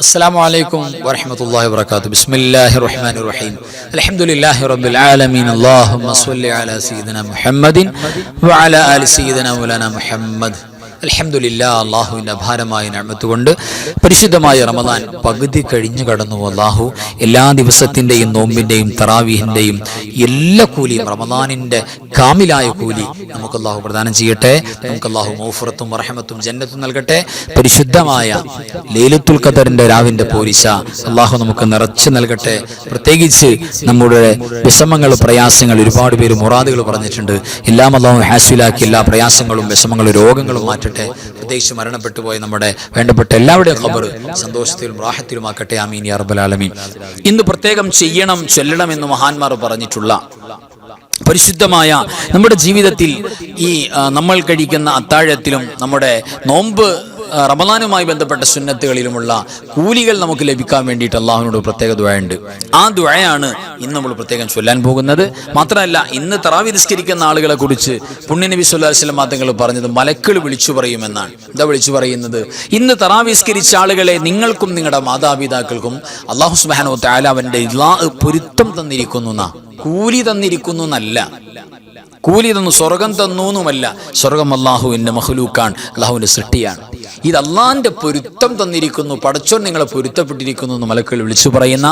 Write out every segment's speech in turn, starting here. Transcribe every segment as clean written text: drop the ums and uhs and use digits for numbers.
السلام عليكم ورحمة الله وبركاته. بسم الله الرحمن الرحيم. الحمد لله رب العالمين. اللهم صل على سيدنا محمد وعلى آل سيدنا مولانا محمد. അൽഹംദുലില്ലാ, അള്ളാഹുവിൻ്റെ അപാരമായ നിഅമത്ത് കൊണ്ട് പരിശുദ്ധമായ റമദാൻ പകുതി കഴിഞ്ഞു കടന്നു. അള്ളാഹു എല്ലാ ദിവസത്തിൻ്റെയും നോമ്പിൻ്റെയും തറാവീഹിൻ്റെയും എല്ലാ കൂലിയും റമദാനിൻ്റെ കാമിലായ കൂലി നമുക്ക് അള്ളാഹു പ്രദാനം ചെയ്യട്ടെ. നമുക്ക് അള്ളാഹു മൗഫറത്തും റഹ്മത്തും ജന്നത്തും നൽകട്ടെ. പരിശുദ്ധമായ ലൈലത്തുൽ ഖദറിൻ്റെ രാവിൻ്റെ പോരിശ അള്ളാഹു നമുക്ക് നിറച്ച് നൽകട്ടെ. പ്രത്യേകിച്ച് നമ്മുടെ വിഷമങ്ങൾ, പ്രയാസങ്ങൾ, ഒരുപാട് പേര് മുറാദുകൾ പറഞ്ഞിട്ടുണ്ട്. എല്ലാം അള്ളാഹു ഹാസിലാക്കി എല്ലാ പ്രയാസങ്ങളും വിഷമങ്ങളും രോഗങ്ങളും മാറ്റട്ടെ. പ്രത്യേകിച്ച് മരണപ്പെട്ടു പോയ നമ്മുടെ വേണ്ടപ്പെട്ട എല്ലാവരുടെയും ഖബർ സന്തോഷത്തിലും റാഹത്തിലുമാക്കട്ടെ. ആമീൻ യാ റബ്ബൽ ആലമീൻ. ഇന്ന് പ്രത്യേകം ചൊല്ലണം എന്ന് മഹാന്മാർ പറഞ്ഞിട്ടുള്ള പരിശുദ്ധമായ നമ്മുടെ ജീവിതത്തിൽ ഈ നമ്മൾ കഴിക്കുന്ന അത്താഴത്തിലും നമ്മുടെ നോമ്പ് റമദാനുമായി ബന്ധപ്പെട്ട സുന്നത്തുകളിലുമുള്ള കൂലികൾ നമുക്ക് ലഭിക്കാൻ വേണ്ടിയിട്ട് അള്ളാഹുവിനോട് പ്രത്യേക ദുആയുണ്ട്. ആ ദുആയാണ് ഇന്ന് നമ്മൾ പ്രത്യേകം ചൊല്ലാൻ പോകുന്നത്. മാത്രമല്ല, ഇന്ന് തറാവി നിസ്കരിക്കുന്ന ആളുകളെ കുറിച്ച് പുണ്യനബി സ്വല്ലല്ലാഹു അലൈഹി വസല്ലം തങ്ങൾ പറഞ്ഞത് മലക്കുകൾ വിളിച്ചു പറയുമെന്നാണ്. എന്താ വിളിച്ചു പറയുന്നത്? ഇന്ന് തറാവി നിസ്കരിച്ച ആളുകളെ, നിങ്ങൾക്കും നിങ്ങളുടെ മാതാപിതാക്കൾക്കും അള്ളാഹു സുബ്ഹാനഹു വ തആല അവന്റെ പൊരുത്തം തന്നിരിക്കുന്നു എന്നാ. കൂലി തന്നിരിക്കുന്നു എന്നല്ല. കൂലി തന്നു, സ്വർഗം തന്നു എന്നുമല്ല. സ്വർഗം അള്ളാഹുവിൻ്റെ മഖ്ലൂക്കാണ്, അള്ളാഹുവിൻ്റെ സൃഷ്ടിയാണ്. ഇത് അള്ളാഹിൻ്റെ പൊരുത്തം തന്നിരിക്കുന്നു, പടച്ചോൻ നിങ്ങളെ പൊരുത്തപ്പെട്ടിരിക്കുന്നു എന്ന് മലക്കുകൾ വിളിച്ചു പറയുന്ന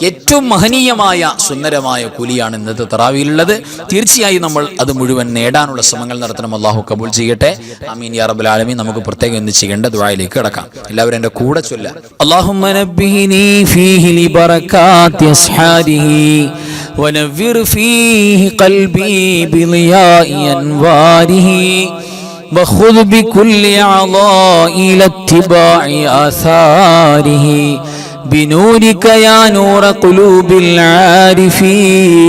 ഏറ്റവും മഹനീയമായ സുന്ദരമായ കൂലിയാണ് ഇന്നത്തെ തറാവിയിലുള്ളത്. തീർച്ചയായും നമ്മൾ അത് മുഴുവൻ നേടാനുള്ള ശ്രമങ്ങൾ നടത്തണം. അള്ളാഹു കബൂൽ ചെയ്യട്ടെ. ആമീൻ യാ റബ്ബൽ ആലമീൻ. നമുക്ക് പ്രത്യേകം ഇന്ന് ചെയ്യേണ്ട ദുആയിലേക്ക് കടക്കാം. എല്ലാവരും എൻ്റെ കൂടെ ചൊല്ലാം. അല്ലാഹുമ്മ നബ്ബിനി ഫീഹി ലിബറകാതി അസ്ഹാരിഹി വനവ്വിർ ഫീഹി ഖൽബി ബിളിയാഇ അൻവാരിഹി وخذ بكل أعضاء إلى اتباع آثاره بنورك يا نور قلوب العارفين.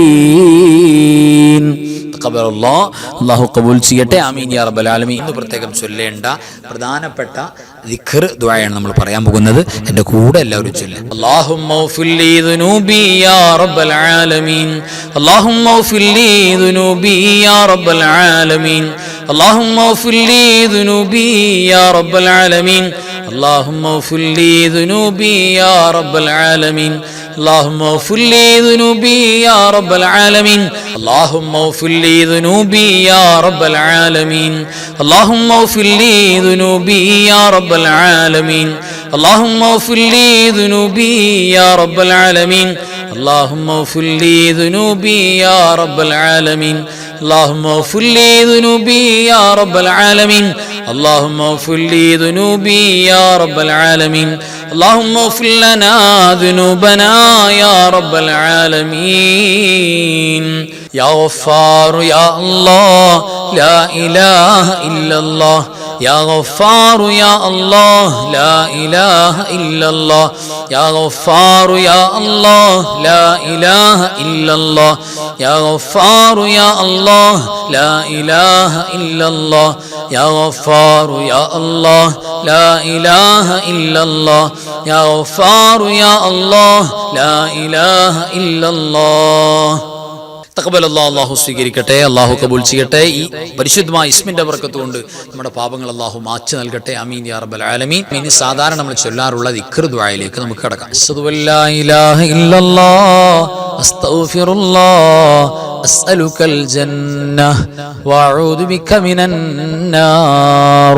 അല്ലാഹു ഖബൂൽ ചെയ്യട്ടെ. ആമീൻ യാ റബ്ബൽ ആലമീൻ. ഇന്ന് പ്രത്യേകം ചൊല്ലേണ്ട പ്രധാനപ്പെട്ട ദിക്ർ ദുആയാണ് നമ്മൾ പറയാൻ പോകുന്നത്. എൻ്റെ കൂടെ എല്ലാവരും ചൊല്ലുക. അല്ലാഹുമ്മ ഗ്ഫിർ ലീ ദുനൂബി യാ റബ്ബൽ ആലമീൻ. അല്ലാഹുമ്മ ഗ്ഫിർ ലീ ദുനൂബി യാ റബ്ബൽ ആലമീൻ. اللهم اغفر لي ذنوبي يا رب العالمين. اللهم اغفر لي ذنوبي يا رب العالمين. اللهم اغفر لي ذنوبي يا رب العالمين. اللهم اغفر لي ذنوبي يا رب العالمين. اللهم اغفر لي ذنوبي يا رب العالمين. اللهم اغفر لي ذنوبي يا رب العالمين. اللهم اغفر لي ذنوبي يا رب العالمين. اللهم اغفر لي ذنوبي يا رب العالمين. اللهم اغفر لي ذنوبي يا رب العالمين. اللهم اغفر لنا ذنوبنا يا رب العالمين. يا غفار يا الله لا إله إلا الله. يا غفار يا الله لا إله إلا الله. يا غفار يا الله لا إله إلا الله. يا غفار يا الله لا إله إلا الله. يا غفار يا الله لا إله إلا الله. يا غفار يا الله لا إله إلا الله. അല്ലാഹു സ്വീകരിക്കട്ടെ. അള്ളാഹു കബൂൽ ചെയ്യട്ടെ. ഈ പരിശുദ്ധമായ ഇസ്മിന്റെ ബർക്കത്ത് കൊണ്ട് നമ്മുടെ പാപങ്ങൾ അള്ളാഹു മാച്ച് നൽകട്ടെ. ആമീൻ യാ റബ്ബൽ ആലമീൻ. ഇനി സാധാരണ നമ്മൾ ചൊല്ലാറുള്ള ദിക്ർ ദുആയിലേക്ക് നമുക്ക് കടക്കാം. അശ്ഹദു അല്ലാ ഇലാഹ ഇല്ലല്ലാഹ് അസ്തഗ്ഫിറുല്ലാഹ് അസ്അലുകൽ ജന്നഹ വഅഊദു ബിക മിനൻ നാർ.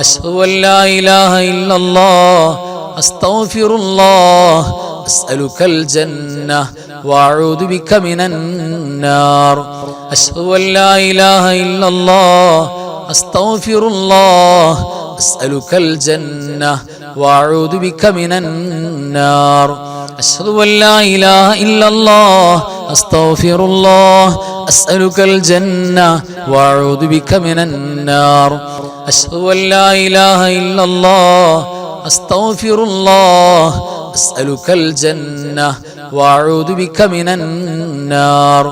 അശ്ഹദു അല്ലാ ഇലാഹ ഇല്ലല്ലാഹ് അസ്തഗ്ഫിറുല്ലാഹ് أسألك الجنة وأعوذ بك من النار. أشهد أن لا إله إلا الله أستغفر الله أسألك الجنة وأعوذ بك من النار. أشهد أن لا إله إلا الله أستغفر الله أسألك الجنة وأعوذ بك من النار. أشهد أن لا إله إلا الله أستغفر الله أسألك الجنة وأعوذ بك من النار.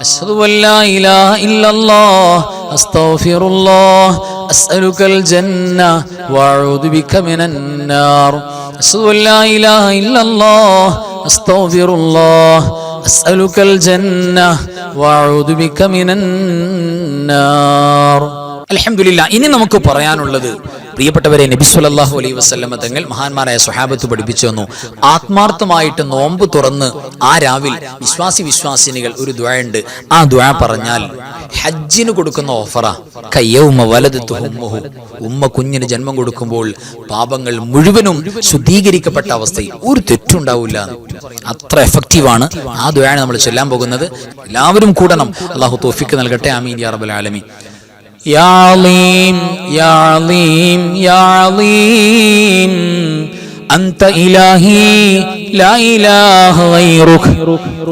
أشهد أن لا إله إلا الله أستغفر الله أسألك الجنة وأعوذ بك من النار. أشهد أن لا إله إلا الله أستغفر الله أسألك الجنة وأعوذ بك من النار. അൽഹംദുലില്ലാ. ഇനി നമുക്ക് പറയാനുള്ളത് പ്രിയപ്പെട്ടവരെ, നബി സല്ലല്ലാഹു അലൈഹി വസല്ലമ തങ്ങൾ മഹാന്മാരായ സ്വഹാബത്ത് പഠിപ്പിച്ചു തന്നു, ആത്മാർത്ഥമായിട്ട് നോമ്പ് തുറന്ന് ആ രാവിൽ വിശ്വാസിനികൾ ഒരു ദുആ ഉണ്ട്. ആ ദുആ പറഞ്ഞാൽ ഹജ്ജിന് കൊടുക്കുന്ന ഓഫറാ. കയ്യൗമ വലദത്തു ഉമ്മുഹു, ഉമ്മ കുഞ്ഞിന് ജന്മം കൊടുക്കുമ്പോൾ പാപങ്ങൾ മുഴുവനും ശുദ്ധീകരിക്കപ്പെട്ട അവസ്ഥയിൽ ഒരു തെറ്റുണ്ടാവില്ല. അത്ര എഫക്റ്റീവാണ് ആ ദുആയാണ് നമ്മൾ ചൊല്ലാൻ പോകുന്നത്. എല്ലാവരും കൂടണം. അല്ലാഹു തൗഫീഖ് നൽകട്ടെ. ആമീൻ യാ റബ്ബൽ ആലമീൻ. യാ അലീം യാ അലീം യാ അലീം أنت إلهي لا إله غيرك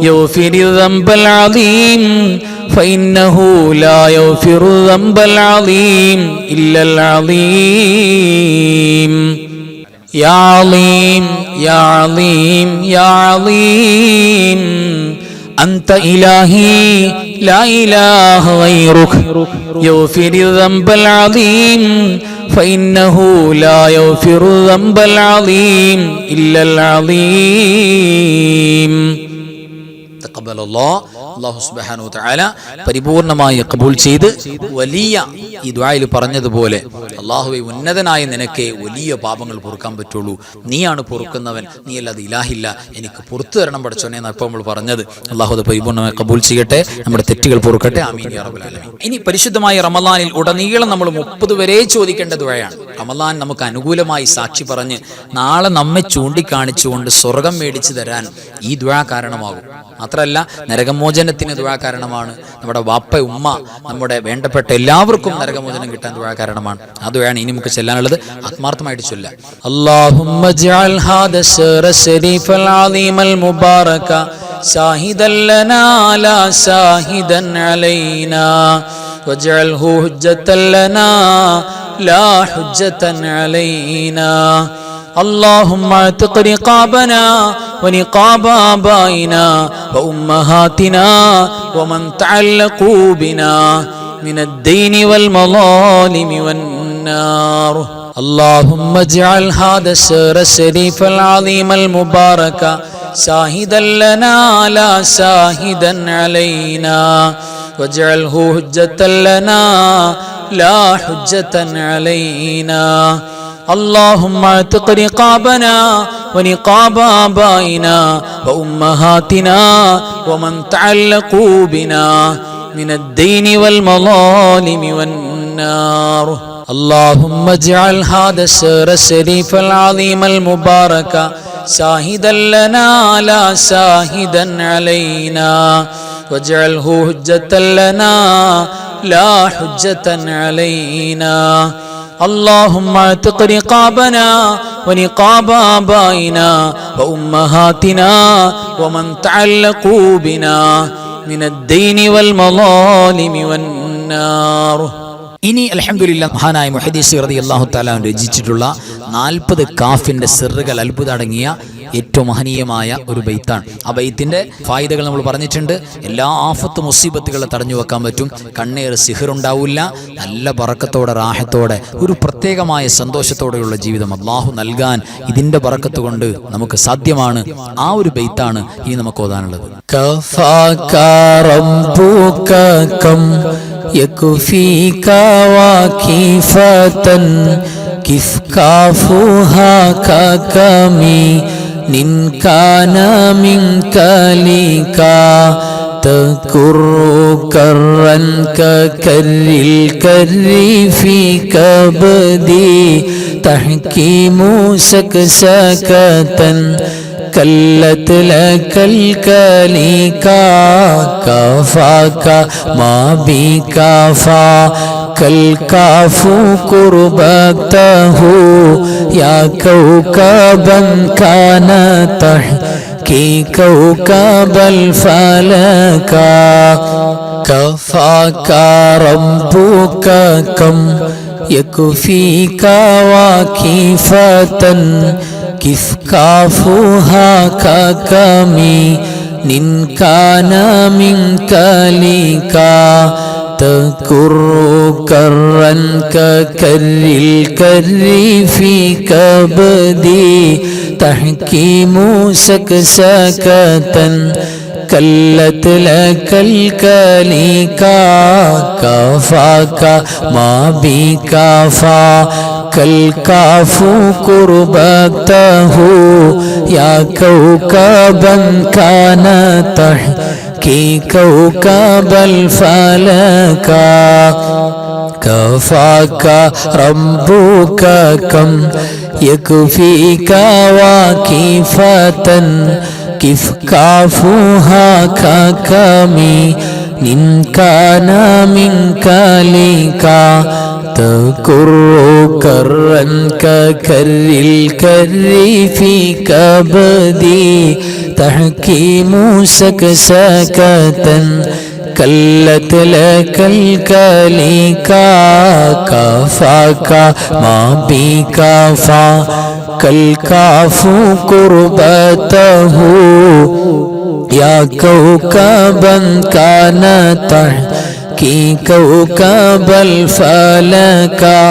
يغفر الذنب العظيم فإنه لا يغفر الذنب العظيم إلا العظيم يا عظيم يا عظيم يا عظيم أنت إلهي لا إله غيرك يغفر الذنب العظيم فإنه لا يغفر الذنب العظيم إلا العظيم تقبل الله. അല്ലാഹു സുബ്ഹാനഹു വതആല പരിപൂർണമായി ഖബൂൽ ചെയ്ത് വലിയ ഈ ദുആയിൽ പറഞ്ഞതുപോലെ, അല്ലാഹുവേ ഉന്നതനായ നിനക്ക് വലിയ പാപങ്ങൾ പൊറുക്കാൻ പറ്റുള്ളൂ, നീയാണ് പൊറുക്കുന്നവൻ, നീ അല്ലാതെ ഇലാഹില്ല, എനിക്ക് പുറത്തു തരണം പഠിച്ചോനെ എന്നാണ് ഇപ്പോൾ നമ്മൾ പറഞ്ഞത്. അല്ലാഹു അത് പരിപൂർണമായി ഖബൂൽ ചെയ്യട്ടെ, നമ്മുടെ തെറ്റുകൾ പൊറുക്കട്ടെ. ആമീൻ യാ റബ്ബൽ ആലമീൻ. ഇനി പരിശുദ്ധമായ റമളാനിൽ ഉടനീളം നമ്മൾ 30 വരെ ചോദിക്കേണ്ട ദുആയാണ്. റമളാൻ നമുക്ക് അനുകൂലമായി സാക്ഷി പറഞ്ഞ് നാളെ നമ്മെ ചൂണ്ടിക്കാണിച്ചുകൊണ്ട് സ്വർഗം മേടിച്ചു തരാൻ ഈ ദുആ കാരണമാകും. മാത്രമല്ല നരകമോചനത്തിന് ദുആ കാരണമാണ്. നമ്മുടെ വാപ്പ ഉമ്മ നമ്മുടെ വേണ്ടപ്പെട്ട എല്ലാവർക്കും നരകമോചനം കിട്ടാൻ ദുആ കാരണമാണ്. ആ ദുആയാണ് ഇനി നമുക്ക് ചെല്ലാനുള്ളത്. ആത്മാർത്ഥമായിട്ട് ചൊല്ലാം. അല്ലാഹുമ്മ ജഅൽ ഹാദ ശഹ്റ ശരീഫൽ അളീമൽ മുബാറക ശാഹിദൻ ലനാ ലാ ശാഹിദൻ അലൈനാ വജഅൽഹു ഹുജ്ജതൻ ലനാ ലാ ഹുജ്ജതൻ അലൈനാ اللهم اعتق رقابنا ونقاب آبائنا وأمهاتنا ومن تعلقوا بنا من الدين والمظالم والنار. اللهم اجعل هذا الشهر الشريف العظيم المبارك شاهدا لنا لا شاهدا علينا واجعله حجة لنا لا حجة علينا. اللهم اعتق رقابنا ونقاب آبائنا وأمهاتنا ومن تعلقوا بنا من الدين والمظالم والنار. اللهم اجعل هذا الشهر الشريف العظيم المبارك شاهدا لنا لا شاهدا علينا واجعله حجة لنا لا حجة علينا. اللهم اعتق رقابنا ونقاب آبائنا وأمهاتنا ومن تعلقوا بنا من الدين والمظالم والنار. ഇനി അൽഹംദുലില്ലാഹ് മഹാനായ മുഹദ്ദിസ് റളിയല്ലാഹു തആല രചിച്ചിട്ടുള്ള 40 കാഫിന്റെ സിറുകൾ അത്ഭുതമടങ്ങിയ ഏറ്റവും മഹനീയമായ ഒരു ബൈത്താണ്. ആ ബൈത്തിന്റെ ഫായിദകൾ നമ്മൾ പറഞ്ഞിട്ടുണ്ട്. എല്ലാ ആഫത്ത് മുസീബത്തുകളെ തടഞ്ഞു വെക്കാൻ പറ്റും. കണ്ണേറ് സിഹറുണ്ടാവില്ല. നല്ല ബറക്കത്തോടെ റാഹത്തോടെ ഒരു പ്രത്യേകമായ സന്തോഷത്തോടെയുള്ള ജീവിതം അല്ലാഹു നൽകാൻ ഇതിന്റെ ബറക്കത്ത് കൊണ്ട് നമുക്ക് സാധ്യമാണ്. ആ ഒരു ബൈത്താണ് ഇനി നമുക്ക് ഓതാനുള്ളത്. يكفيك واكفة كيف كافها ككمي إن كان منك لك تكر كرا ككر الكر في كبدي تحكيم سكسكة كلت لك الكليكا كفاك ما بكفا كالكاف قربته يا كوكبا كان تحكي كوكب الفلكا كفاك ربك كم يكفيك واكفة كيف كافها ككمي إن كان منك لك تكر كرا ككر الكر في كبدي تحكيم سكسكة كلت لك الكليكا كفاك ما بكفا كالكاف قربته يا كوكبا كان تحكي كوكب الفلكا كفاك ربك كم يكفيك واكفة كيف كافوها ككمي إن كان منك لك تكر كرا ككر الكر في كبدي تحكيم سكسكة كلت لك الكليكا كفاك ما بك كالكاف قربته يا كوكبا كان تحكي كوكب الفلكا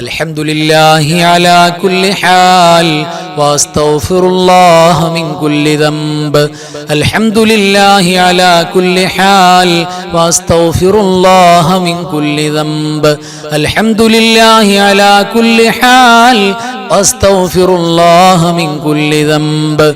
الحمد لله على كل حال واستغفر الله من كل ذنب الحمد لله على كل حال واستغفر الله من كل ذنب الحمد لله على كل حال واستغفر الله من كل ذنب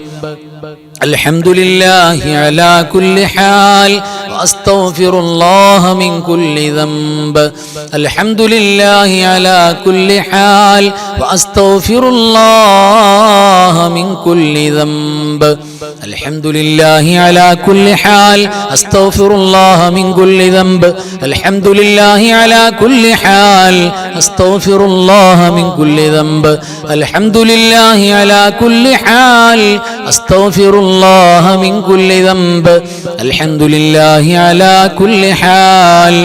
الحمد لله على كل حال واستغفر الله من كل ذنب الحمد لله على كل حال واستغفر الله من كل ذنب الحمد لله على كل حال استغفر الله من كل ذنب الحمد لله على كل حال استغفر الله من كل ذنب الحمد لله على كل حال استغفر الله من كل ذنب الحمد لله على كل حال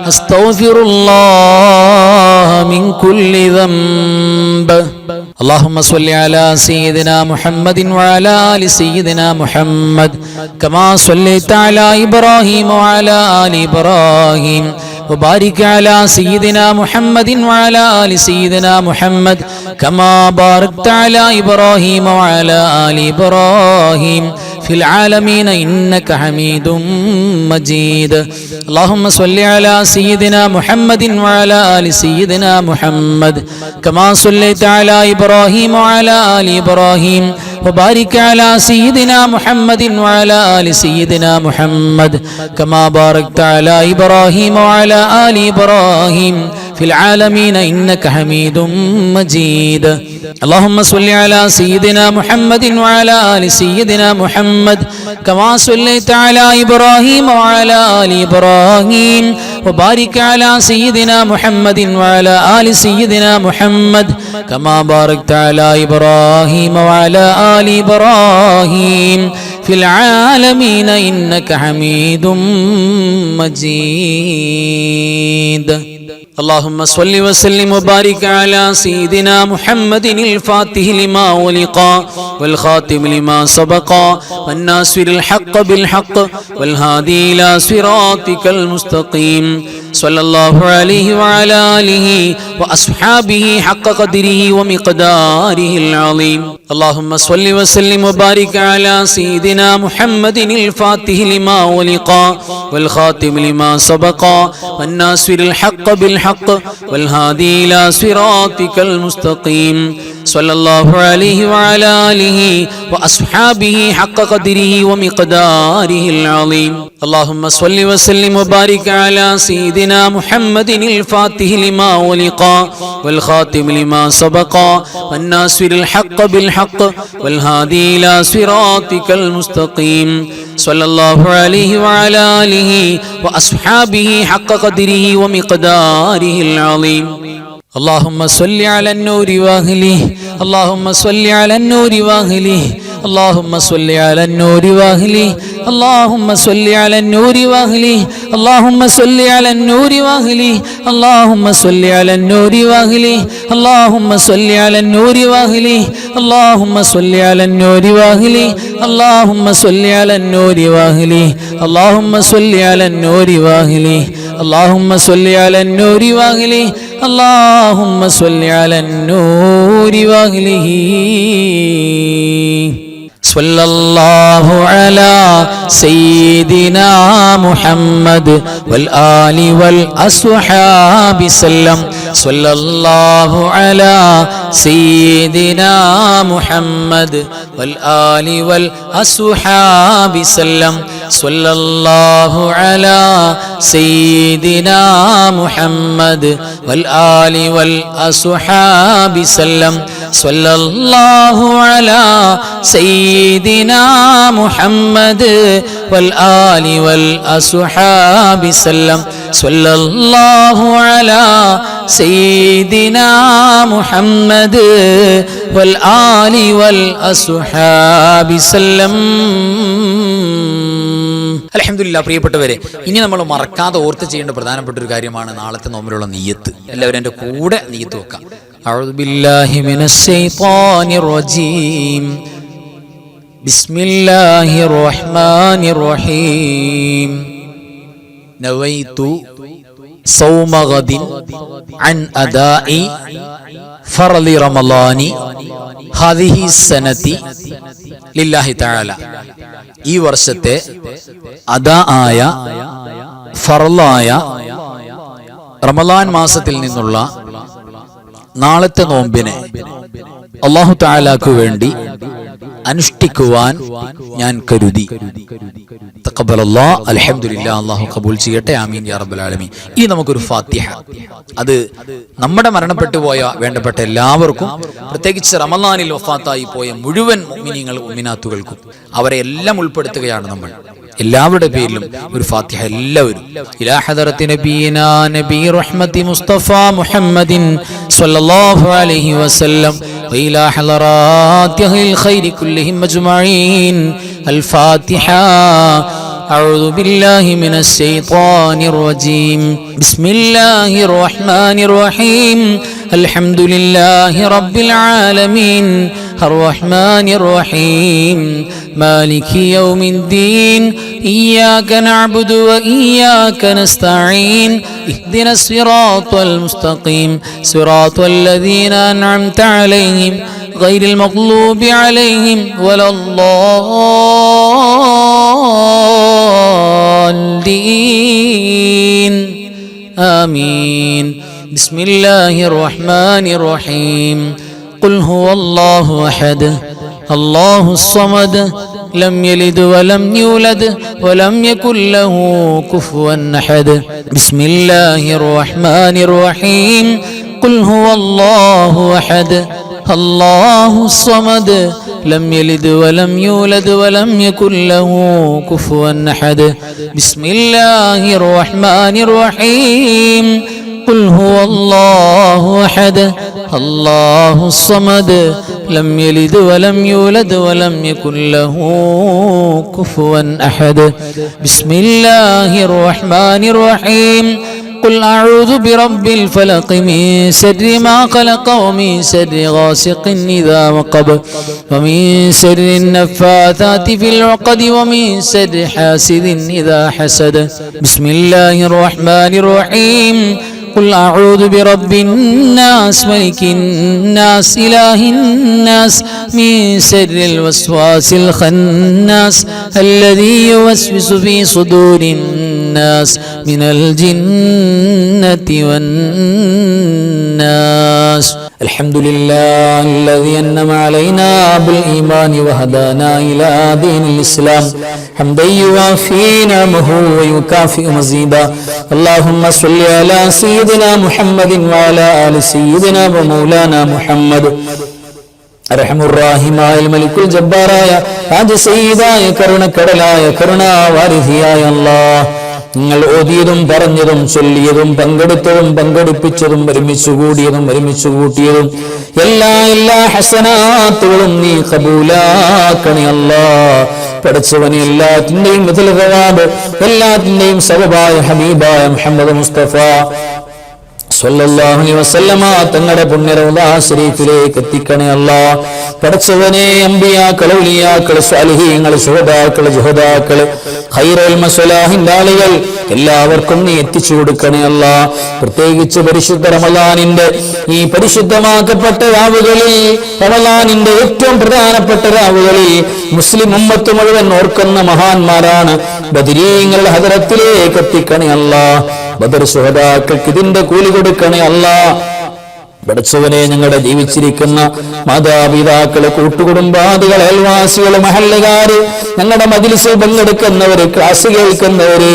استغفر الله من كل ذنب اللهم صل على سيدنا محمد وعلى آل سيدنا محمد كما صليت على إبراهيم وعلى آل إبراهيم وبارك على سيدنا محمد وعلى آل سيدنا محمد كما باركت على إبراهيم وعلى آل إبراهيم في العالمين إنك حميد مجيد اللهم صل على سيدنا محمد وعلى آل سيدنا محمد كما صليت على إبراهيم وعلى آل إبراهيم وبارك على سيدنا محمد وعلى آل سيدنا محمد كما باركت على إبراهيم وعلى آل إبراهيم في العالمين إنك حميد مجيد اللهم صل على سيدنا محمد وعلى آل سيدنا محمد كما صليت على إبراهيم وعلى آل إبراهيم وبارك على سيدنا محمد وعلى آل سيدنا محمد كما باركت على إبراهيم وعلى آل إبراهيم في العالمين إنك حميد مجيد اللهم صل وسلم وبارك على سيدنا محمد الفاتح لما ولق والخاتم لما سبق والناصر الحق بالحق والهادي إلى صراطك المستقيم صلى الله عليه وعلى آله وأصحابه حق قدره ومقداره العظيم اللهم صل وسلم وبارك على سيدنا محمد الفاتح لما ولق والخاتم لما سبق والناصر الحق بالحق والهادي إلى صراطك المستقيم صلى الله عليه وعلى آله وأصحابه حق قدره ومقداره العظيم اللهم صل وسلم وبارك على سيدنا محمد الفاتح لما ولق والخاتم لما سبق والناصر الحق بالحق والهادي إلى صراطك المستقيم صلى الله عليه وعلى آله وأصحابه حق قدره ومقداره العظيم اللهم صل على النور واهله اللهم صل على النور واهله اللهم صل على النور واهله اللهم صل على النور واهله اللهم صل على النور واهله اللهم صل على النور واهله اللهم صل على النور واهله اللهم صل على النور واهله اللهم صل على النور واهله اللهم صل على النور واهله اللهم صل على النور واهله اللهم صل على النور واهله സ്വല്ലല്ലാഹു അലാ സയ്യിദിനാ മുഹമ്മദ് വൽ ആലി വൽ അസ്ഹാബി സല്ലം സ്വല്ലല്ലാഹു അലാ സയ്യിദിനാ മുഹമ്മദ് വൽ ആലി വൽ അസ്ഹാബി സല്ലം സ്വല്ലല്ലാഹു അലാ സയ്യിദിനാ മുഹമ്മദ് വൽ ആലി വൽ അസ്ഹാബി സല്ലം സ്വല്ലല്ലാഹു അലാ സയ്യിദിനാ മുഹമ്മദ് വൽ ആലി വൽ അസ്ഹാബി സല്ലം സ്വല്ലല്ലാഹു അലാ സയ്യിദിനാ മുഹമ്മദ് വൽ ആലി വൽ അസ്ഹാബി സല്ലം. അൽഹംദുലില്ലാഹ്. പ്രിയപ്പെട്ടവരെ, ഇനി നമ്മൾ മറക്കാതെ ഓർത്ത് ചെയ്യേണ്ട പ്രധാനപ്പെട്ട ഒരു കാര്യമാണ് നാളത്തെ നോമ്പിലുള്ള നിയ്യത്ത്. എല്ലാവരും എൻ്റെ കൂടെ നിയ്യത്ത് വെക്കാം. അഊദു ബില്ലാഹി മിനശ് ശൈത്വാനിർ റജീം. ബിസ്മില്ലാഹിർ റഹ്മാനിർ റഹീം. നവൈതു സൗമ ഗദിൻ അൻ അദാഇ ഫർളി റമളാനി ഹാദിഹി സനതി ലില്ലാഹി തആല. ഈ വർഷത്തെ അദാ ആയ ഫർളായ റമളാൻ മാസത്തിൽ നിന്നുള്ള നാളത്തെ നോമ്പിനെ അല്ലാഹു തആലാക്ക് വേണ്ടി അനുഷ്ഠിക്കുവാൻ ഞാൻ കരുതി. തഖബ്ബലല്ലാഹ്. അൽഹംദുലില്ലാഹ്. അല്ലാഹു കബൂൽ ചെയ്യട്ടെ. ആമീൻ യാ റബ്ബൽ ആലമീൻ. ഇനി നമുക്കൊരു ഫാത്തിഹ. അത് നമ്മുടെ മരണപ്പെട്ടു പോയ വേണ്ടപ്പെട്ട എല്ലാവർക്കും, പ്രത്യേകിച്ച് റമളാനിൽ വഫാത്തായി പോയ മുഴുവൻ മുഅ്മിനീങ്ങൾ മുഅ്മിനാത്തുകൾക്കും അവരെ എല്ലാം ഉൾപ്പെടുത്തുകയാണ് നമ്മൾ. എല്ലാവരുടെ പേരിലും ഒരു ഫാത്തിഹ എല്ലാവരും. ഇലാ ഹദറത്തി നബിയിനാ നബി റഹ്മത്തി മുസ്തഫ മുഹമ്മദിൻ സ്വല്ലല്ലാഹു അലൈഹി വസല്ലം വഇലാ ഹളറാത്തി അഹ്ലിൽ ഖൈരി കുല്ലിഹിം അജ്മഈൻ. അൽ ഫാത്തിഹ. أعوذ بالله من الشيطان الرجيم. بسم الله الرحمن الرحيم. الحمد لله رب العالمين الرحمن الرحيم مالك يوم الدين إياك نعبد وإياك نستعين اهدنا الصراط المستقيم صراط الذين أنعمت عليهم غير المغلوب عليهم ولا الضالين آمين. بسم الله الرحمن الرحيم. قل هو الله أحد الله الصمد لم يلد ولم يولد ولم يكن له كفوا أحد. بسم الله الرحمن الرحيم. قل هو الله أحد الله الصمد لم يلد ولم يولد ولم يكن له كفوا أحد. بسم الله الرحمن الرحيم. قل هو الله أحد الله الصمد لم يلد ولم يولد ولم يكن له كفوا أحد. بسم الله الرحمن الرحيم. قل أعوذ برب الفلق من شر ما خلق ومن شر غاسق إذا وقب ومن شر النفاثات في العقد ومن شر حاسد إذا حسد. بسم الله الرحمن الرحيم. قل أعوذ برب الناس ملك الناس إله الناس من شر الوسواس الخناس الذي يوسوس في صدور الناس من الجنة والناس. الحمد لله الذي أنعم علينا بالإيمان وهدانا إلى دين الإسلام حمدا يوافي نعمه ويكافئ مزيدا. اللهم صل على سيدنا محمد وعلى آل سيدنا ومولانا محمد. അർഹമുർറാഹിമായ മലിക്കുൽ ജബ്ബാറായ രാജ സയ്യിദായ കരുണക്കടലായ കരുണാവാരിധിയായ അല്ലാഹ്, നിങ്ങൾ ഓതിയതും പറഞ്ഞതും ചൊല്ലിയതും പങ്കെടുത്തതും പങ്കെടുപ്പിച്ചതും ഒരുമിച്ചു കൂടിയതും ഒരുമിച്ചു കൂട്ടിയതും എല്ലാ ഹസനാത്തുകളും നീ ഖബൂലാക്കണേ അല്ലാഹ്. പഠിച്ചവനെ എല്ലാത്തിന്റെയും മുതൽ എല്ലാത്തിന്റെയും സബബായ ഹബീബായ മുഹമ്മദ് മുസ്തഫ സ്വല്ലല്ലാഹു അലൈഹി വസല്ലമ തങ്ങളുടെ പുണ്യ റൗള ശരീഫിലേക്ക് എത്തിക്കണേ അല്ലാഹ്. പടച്ചവനെ അമ്പിയാക്കൾ, ഔലിയാക്കൾ, സ്വാലിഹീങ്ങൾ, ശുഹദാക്കൾ, ജുഹദാക്കൾ, ഖൈറുൽ മസ്വലാഹിന്റെ ആളുകൾ എല്ലാവർക്കും നീ എത്തിച്ചു കൊടുക്കണേ അല്ലാഹ്. പ്രത്യേകിച്ച് പരിശുദ്ധ റമളാനിന്റെ ഈ പരിശുദ്ധമാക്കപ്പെട്ട രാവുകളിൽ, റമളാനിന്റെ ഏറ്റവും പ്രധാനപ്പെട്ട രാവുകളിൽ മുസ്ലിം ഉമ്മത്ത് മുഴുവൻ ഓർക്കുന്ന മഹാന്മാരാണ് ബദരീങ്ങളുടെ ഹദറത്തിലേക്ക് എത്തിക്കണേ അല്ലാഹ്. ബദർ ശുഹദാക്കൾക്ക് ഇതിന്റെ കൂലി കൊടുക്കണേ അല്ലാഹ്. പടച്ചവനെ ഞങ്ങളുടെ ജീവിച്ചിരിക്കുന്ന മാതാപിതാക്കള്, കൂട്ടുകുടുംബാദികൾ, അയൽവാസികള്, മഹല്ലുകാര്, ഞങ്ങളുടെ മജ്‌ലിസിൽ പങ്കെടുക്കുന്നവര്, ക്ലാസ് കേൾക്കുന്നവര്,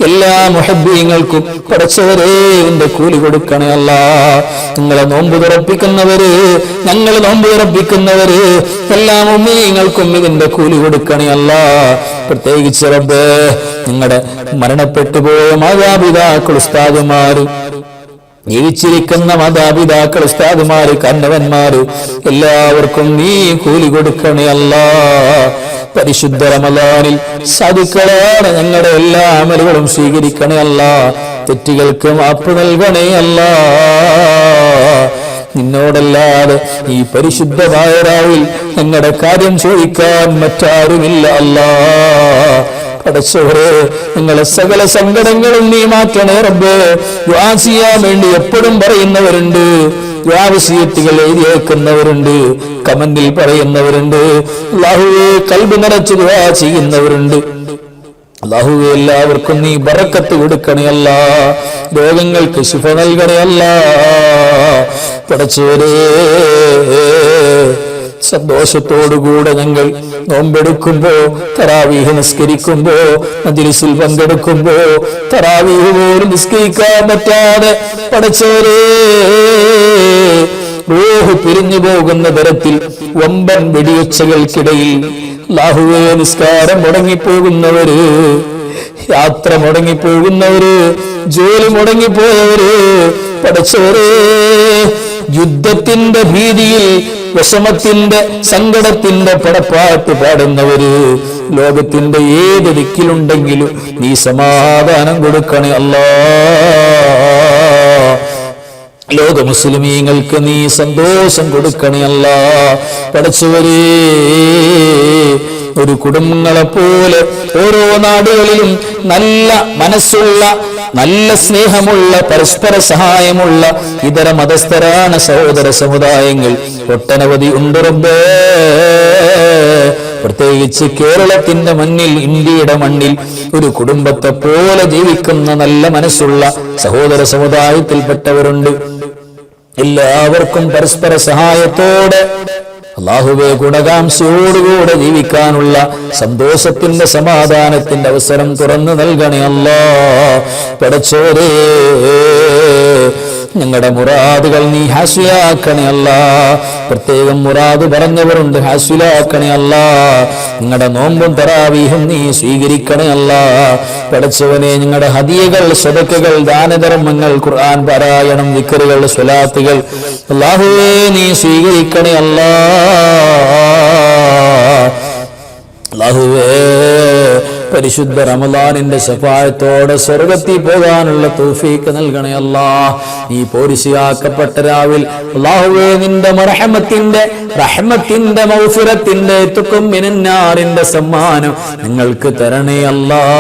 എല്ലാ മുഹബ്ബീങ്ങൾക്കും പടച്ചവരെ ഇതിന്റെ കൂലി കൊടുക്കണേ അല്ലാഹ്. നിങ്ങളെ നോമ്പ് തുറപ്പിക്കുന്നവര്, ഞങ്ങൾ നോമ്പ് തുറപ്പിക്കുന്നവര്, എല്ലാ മുഅ്മിനീങ്ങൾക്കും ഇതിന്റെ കൂലി കൊടുക്കണേ അല്ലാഹ്. പ്രത്യേകിച്ച് റബ്ബേ നിങ്ങളുടെ മരണപ്പെട്ടു പോയ മാതാപിതാക്കൾ, ഉസ്താദുമാര്, ജീവിച്ചിരിക്കുന്ന മാതാപിതാക്കൾ, ഉസ്താദുമാര്, കന്നവന്മാര്, എല്ലാവർക്കും നീ കൂലി കൊടുക്കണേ അല്ലാഹ്. പരിശുദ്ധ റമളാനിൽ സാധുക്കളാണ് ഞങ്ങളുടെ എല്ലാ അമലുകളും സ്വീകരിക്കണേ അല്ലാഹ്. തെറ്റുകൾക്ക് മാപ്പ് നൽകണേ അല്ലാഹ്. നിന്നോടല്ലാതെ ഈ പരിശുദ്ധമായ രാവിൽ ഞങ്ങളുടെ കാര്യം ചോദിക്കാൻ മറ്റാരുമില്ല അല്ലാഹ്. പടച്ചവരെ നിങ്ങളെ സകല സങ്കടങ്ങളും നീ മാറ്റണേ റബ്ബേ. ദുആ ചെയ്യാൻ വേണ്ടി എപ്പോഴും പറയുന്നവരുണ്ട്, വസിയത്തുകൾ എഴുതിയേക്കുന്നവരുണ്ട്, കമന്റിൽ പറയുന്നവരുണ്ട്, അല്ലാഹുവേ ഖൽബ് നിറച്ച് ദുആ ചെയ്യുന്നവരുണ്ട്. അല്ലാഹുവേ എല്ലാവർക്കും നീ ബറക്കത്ത് കൊടുക്കണേ അല്ലാഹ്. രോഗങ്ങൾക്ക് ശിഫ നൽകണേ അല്ലാഹ്. പടച്ചവരെ സന്തോഷത്തോടുകൂടെ ഞങ്ങൾ നോമ്പെടുക്കുമ്പോ, തറാവീഹ് നിസ്കരിക്കുമ്പോ, മജ്‌ലിസിൽ പങ്കെടുക്കുമ്പോ, തറാവീഹ് പോലും നിസ്കരിക്കാൻ പറ്റാതെ പടച്ചവരെ റൂഹ് പിരിഞ്ഞു പോകുന്ന തരത്തിൽ വമ്പൻ വെടിയൊച്ചകൾക്കിടയിൽ അല്ലാഹുവേ നിസ്കാരം മുടങ്ങിപ്പോകുന്നവര്, യാത്ര മുടങ്ങിപ്പോകുന്നവര്, ജോലി മുടങ്ങിപ്പോയവര്, പടച്ചവരെ യുദ്ധത്തിന്റെ ഭീതിയിൽ, വിഷമത്തിന്റെ, സങ്കടത്തിന്റെ പടപ്പാട്ട് പാടുന്നവര്, ലോകത്തിന്റെ ഏത് ദിക്കിലുണ്ടെങ്കിലും നീ സമാധാനം കൊടുക്കണേ അല്ലാഹ്. ലോക മുസ്ലിമീങ്ങൾക്ക് നീ സന്തോഷം കൊടുക്കണേ അല്ലാഹ്. പടച്ചവരേ ഒരു കുടുംബങ്ങളെ പോലെ ഓരോ നാടുകളിലും നല്ല മനസ്സുള്ള, നല്ല സ്നേഹമുള്ള, പരസ്പര സഹായമുള്ള ഇതര മതസ്ഥരാണ് സഹോദര സമുദായങ്ങൾ ഒട്ടനവധി ഉണ്ട് റബ്ബേ. പ്രത്യേകിച്ച് കേരളത്തിന്റെ മണ്ണിൽ, ഇന്ത്യയുടെ മണ്ണിൽ ഒരു കുടുംബത്തെ പോലെ ജീവിക്കുന്ന നല്ല മനസ്സുള്ള സഹോദര സമുദായത്തിൽപ്പെട്ടവരുണ്ട്. എല്ലാവർക്കും പരസ്പര സഹായത്തോടെ അല്ലാഹുവേ ഗുണകാംക്ഷയോടുകൂടെ ജീവിക്കാനുള്ള സന്തോഷത്തിന്റെ, സമാധാനത്തിന്റെ അവസരം തുറന്നു നൽകണേ അല്ലാഹ്. പടച്ചോരേ ഞങ്ങളുടെ മുറാദുകൾ നീ ഹാസിലാക്കണേ അല്ലാഹ്. പ്രത്യേകം മുറാദ് പറഞ്ഞവരുണ്ട്, ഹാസിലാക്കണേ അല്ലാഹ്. നിങ്ങളുടെ നോമ്പും തറാവീഹും നീ സ്വീകരിക്കണേ അല്ലാഹ്. പടച്ചവനെ ഞങ്ങളുടെ ഹദിയകൾ, സദഖകൾ, ദാനധർമ്മങ്ങൾ, ഖുർആൻ പാരായണം, ദിക്റുകൾ, സ്വലാത്തുകൾ അല്ലാഹുവേ നീ സ്വീകരിക്കണേ അല്ലാഹ്. അല്ലാഹുവേ പരിശുദ്ധ റമളാനിന്റെ ശഫാഅത്തോടെ സ്വർഗ്ഗത്തിൽ പോകാനുള്ള തൗഫീഖ് നൽകണേ അല്ലാഹ്. ഈ പോരിശയാക്കപ്പെട്ട രാവിൽ അല്ലാഹുവേ നിന്റെ റഹ്മത്തിന്റെ മഗ്ഫിറത്തിന്റെ തുക്കും മിനന്നാറിന്റെ സമ്മാനം നിങ്ങൾക്ക് തരണേ അല്ലാഹ്.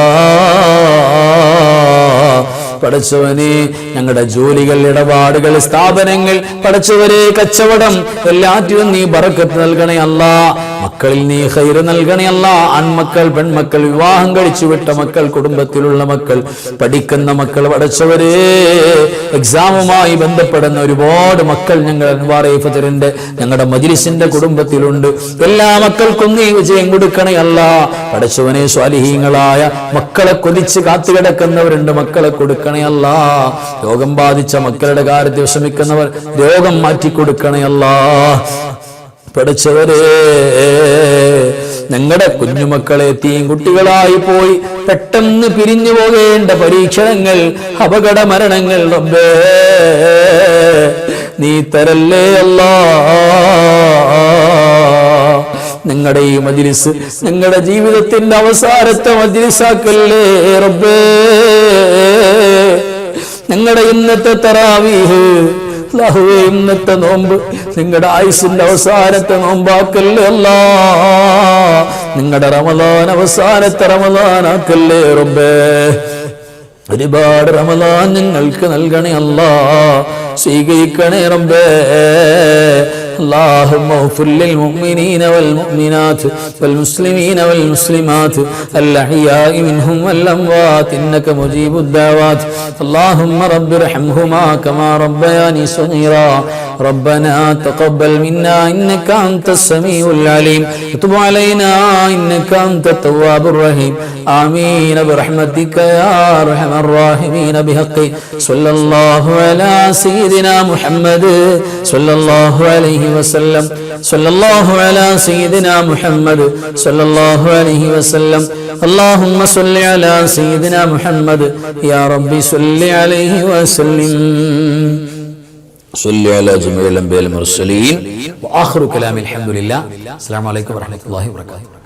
പടച്ചവനെ ഞങ്ങളുടെ ജോലികൾ, ഇടപാടുകൾ, സ്ഥാപനങ്ങൾ, പടച്ചവരെ കച്ചവടം എല്ലാറ്റിലും നീ ബറക്കത്ത് നൽകണേ അല്ലാഹ്. മക്കളിൽ നീ ഖൈർ നൽകണേ അല്ലാഹ്. ആൺമക്കൾ, പെൺമക്കൾ, വിവാഹം കഴിച്ചു വിട്ട മക്കൾ, കുടുംബത്തിലുള്ള മക്കൾ, പഠിക്കുന്ന മക്കൾ, പടച്ചവരെ എക്സാമുമായി ബന്ധപ്പെടുന്ന ഒരുപാട് മക്കൾ ഞങ്ങൾ അൻവാർ ഫജറിന്റെ, ഞങ്ങളുടെ മജ്‌ലിസിന്റെ കുടുംബത്തിലുണ്ട്. എല്ലാ മക്കൾക്കും നീ വിജയം കൊടുക്കണേ അല്ലാഹ്. പടച്ചവനെ സ്വാലിഹീങ്ങളായ മക്കളെ കൊതിച്ച് കാത്തുകിടക്കുന്നവരുണ്ട്, മക്കളെ കൊടുക്കണേ അല്ലാഹ്. രോഗം ബാധിച്ച മക്കളുടെ കാര്യത്തിൽ വിഷമിക്കുന്നവർ രോഗം മാറ്റിക്കൊടുക്കണേ അല്ലാഹ്. പഠിച്ചവരെ ഞങ്ങളുടെ കുഞ്ഞുമക്കളെ തീൻകുട്ടികളായി പോയി പെട്ടെന്ന് പിരിഞ്ഞു പോകേണ്ട പരീക്ഷണങ്ങൾ, അപകട മരണങ്ങൾ റബ്ബേ നീ തരല്ലേ അല്ലാഹ്. ഞങ്ങളുടെ ഈ മജ്‌ലിസ് ഞങ്ങളുടെ ജീവിതത്തിന്റെ അവസാനത്തെ മജ്‌ലിസാക്കല്ലേ റബ്ബേ. ഞങ്ങളുടെ ഇന്നത്തെ തറാവീഹ് അല്ലാഹുവേ, ഇന്നത്തെ നോമ്പ് നിങ്ങളുടെ ആയുസിന്റെ അവസാനത്തെ നോമ്പാക്കല്ലേ അല്ലാ. നിങ്ങളുടെ റമദാൻ അവസാനത്തെ റമദാനാക്കല്ലേ റബ്ബേ. ഒരുപാട് റമദാൻ ഞങ്ങൾക്ക് നൽകണേ അല്ലാ, സ്വീകരിക്കണേ റബ്ബേ. اللهم اغفر للمؤمنين والمؤمنات والمسلمين والمسلمات الأحياء منهم والأموات إنك مجيب الدعوات. اللهم رب ارحمهما كما ربياني صغيرا. ربنا تقبل منا إنك أنت السميع العليم وتب علينا إنك أنت التواب الرحيم. آمين برحمتك يا أرحم الراحمين. بحق صلى الله على سيدنا محمد صلى الله عليه وسلم. صلى الله على سيدنا محمد صلى الله عليه وسلم. اللهم صل على سيدنا محمد يا ربي صل عليه وسلم. صل على جميع الأنبياء والمرسلين وآخر كلام الحمد لله. السلام عليكم ورحمة الله وبركاته.